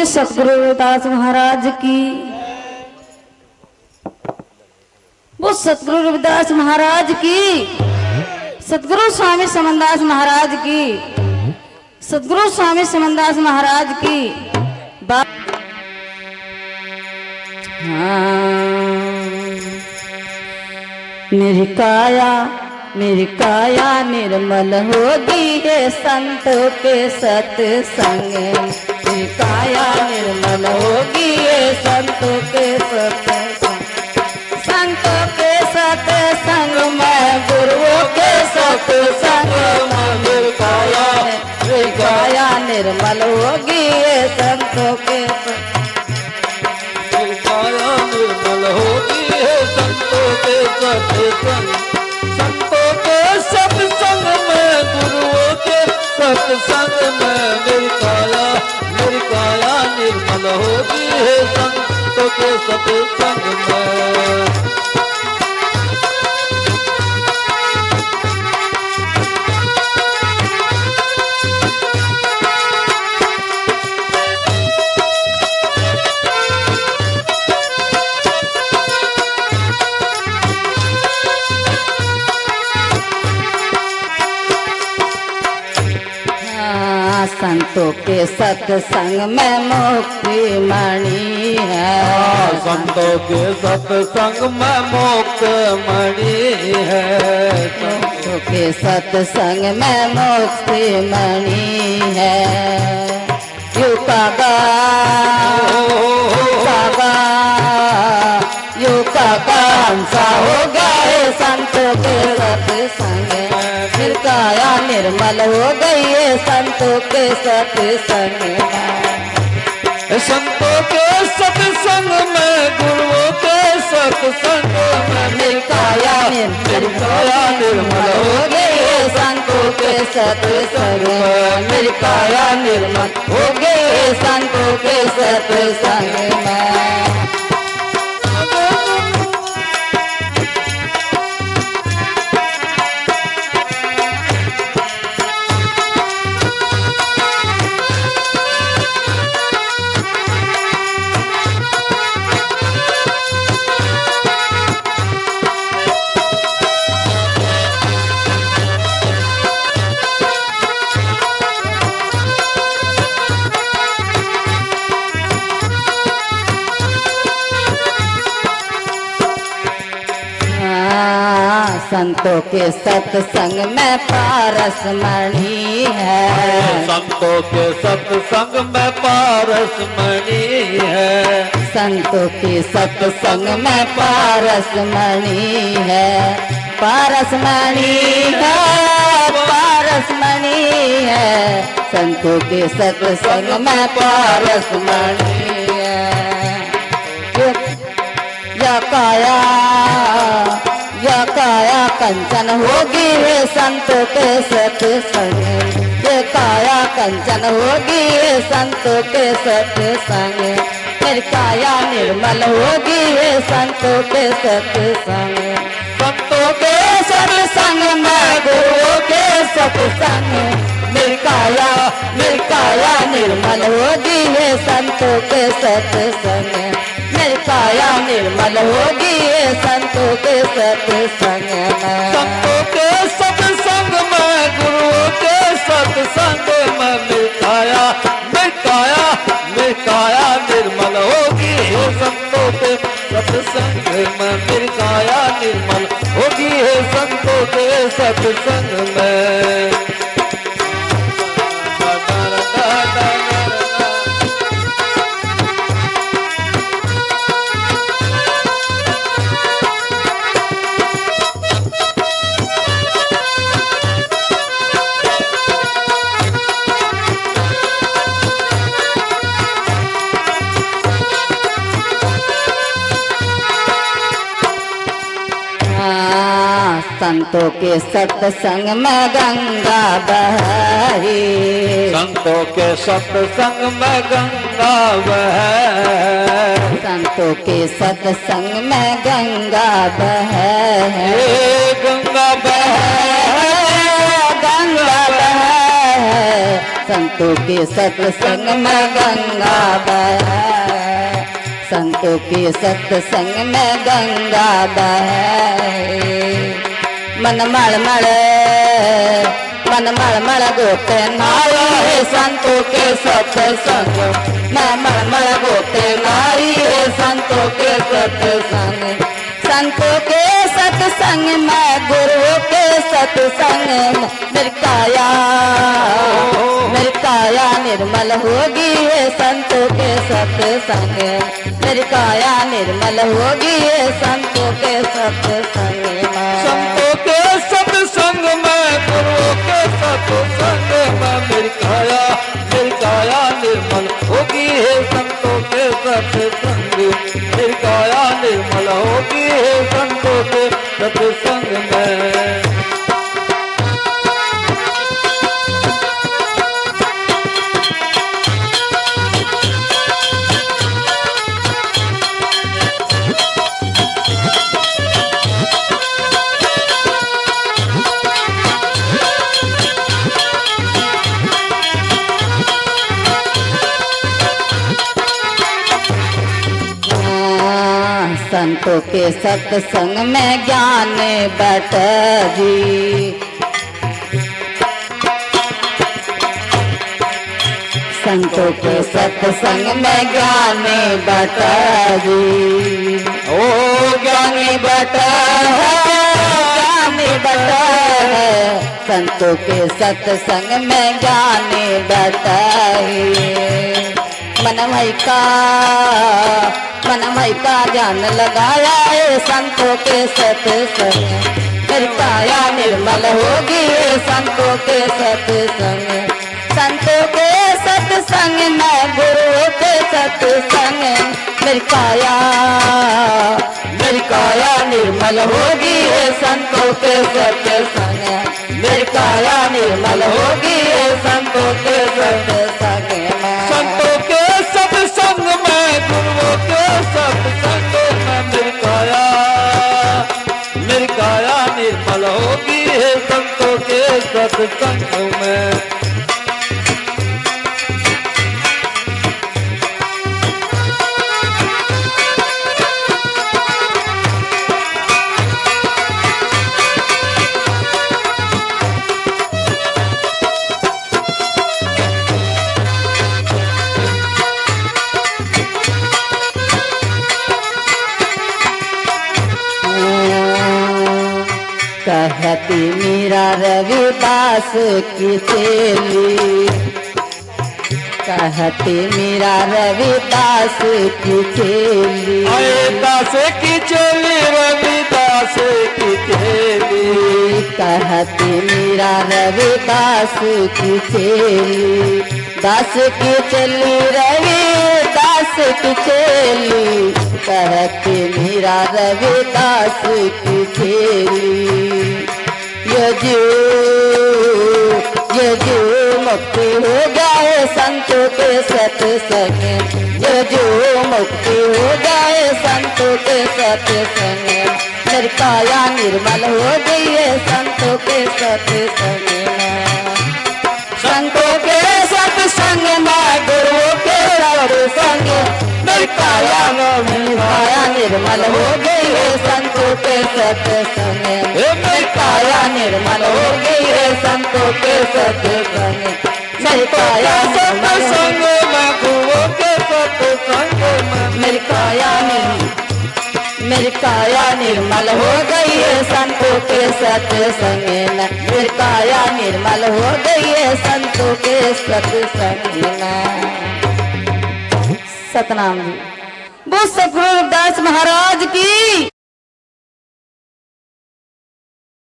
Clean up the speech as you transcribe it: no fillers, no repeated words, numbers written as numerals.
सतगुरु रविदास महाराज की। वो सतगुरु रविदास महाराज की, सतगुरु स्वामी समनदास महाराज की, सतगुरु स्वामी समनदास महाराज की बात। मेरी काया निर्मल होगी है संतों के सत्संग। मेरी काया निर्मल होगी है संतों के सत्संग। संतों के सत्संग में, गुरुओं के सत्संग में मेरी काया निर्मल होगी है संतों के मेरी काया निर्मल होगी है संतों के सत्संग। संतों के सत्संग में, गुरुओं के सत्संग में मेरी काया निर्मल होगी है संतों के सत्संग में। संतों के सत्संग में मुक्ति मणि है। संतों के सत्संग में मोक्ष मणि है। संतों के सत्संग में मुक्ति मणि है। हंसा हो गए संतों के सत्संग। फिर काया निर्मल हो गई है संतों के सत्संग में। संतों के सत्संग में, गुरुओं के सत्संग में मेरी काया निर्मल हो गई है संतों के सत्संग में। मेरी काया निर्मल हो गई है संतों के सत्संग में। संतों के सत्संग में पारस मणि है। संतों के सत्संग में पारस मणि है। संतों के सत्संग में पारस मणि है। पारस मणि है, पारस मणि है। संतों के सत्संग में पारस मणि है। या काया कंचन होगी है संतों के सत्संग। ये काया कंचन होगी है संतों के सत्संग। मेरी काया निर्मल होगी है संतों के सत्संग। संतों के सत्संग में, गुरुओं के सत्संग। मेरी काया निर्मल होगी है संतों के सत्संग। मेरी काया निर्मल होगी है संतों के सत्संग में। संतों के सत्संग में, गुरुओं के सत्संग में मेरी काया निर्मल होगी है संतों के सत्संग में। मेरी काया निर्मल होगी है संतों के सत्संग में। संतों के सत्संग में गंगा बही। संतों के सत्संग में गंगा बहे। संतों के सत्संग में गंगा बहे। गंगा बहे, गंगा बहे। संत संतों के सत्संग में गंगा बहे, संतों के सत्संग में गंगा बहे। मन मड़ गोते नारी है संतों के सत्संग में, मड़ गोते नारी है संतों के सत्संग। संतों के सत्संग में गुरु के सत्संग में मेरी काया निर्मल होगी है संतों के सत्संग, मेरी काया निर्मल होगी है संतों के सत्संग में। संतों के सत्संग में गुरु के सत्संग में मेरी काया निर्मल होगी है संतों के सत्संग, मेरी काया निर्मल होगी है संतों के सत्संग में। संतों के सत्संग में ज्ञान बट जी, संतों के सत्संग में ज्ञान बट जी। ओ ज्ञानी बट है, ज्ञानी बट है, संतों के सत्संग में ज्ञान बट मनमय का ध्यान लगाया है संतों के सत्संग, मेरी काया निर्मल होगी है संतों के सत्संग। संतों के सत्संग में गुरु के सत्संग मेरी काया निर्मल होगी है संतों के सत्संग, मेरी काया निर्मल होगी है संतों के सत्संग में। संतों के सत्संग में गुरु के सत्संग में मेरी काया निर्मल होगी है संतों के सत्संग में। कहती मीरा रविदास की चेली, कहती मीरा रविदास की चेली, दास की चेली रविदास की चेली, कहती मीरा रविदास की चेली, दास की चेली रविदास की चेली, कहती मीरा रविदास की चेली। ये जो मुक्ति हो जाए संतों के सत्संग, ये जो मुक्ति हो जाए संतों के सत्संग, मेरी काया निर्मल हो गई है संतों के सत्संग में। संतों के सत्संग में गुरु के सत्संग मेरी काया निर्मल हो गई है संतों के सत्संग, मेरी काया निर्मल हो गई है संतों के सत्संग, मेरी काया सत्संग में गुरु के सत्संग में मेरी काया निर्मल हो गई है संतों के सत्संग में, मेरी काया निर्मल हो गई है संतों के सत्संग में। सतनाम जी। वो सतगुरु रविदास महाराज की।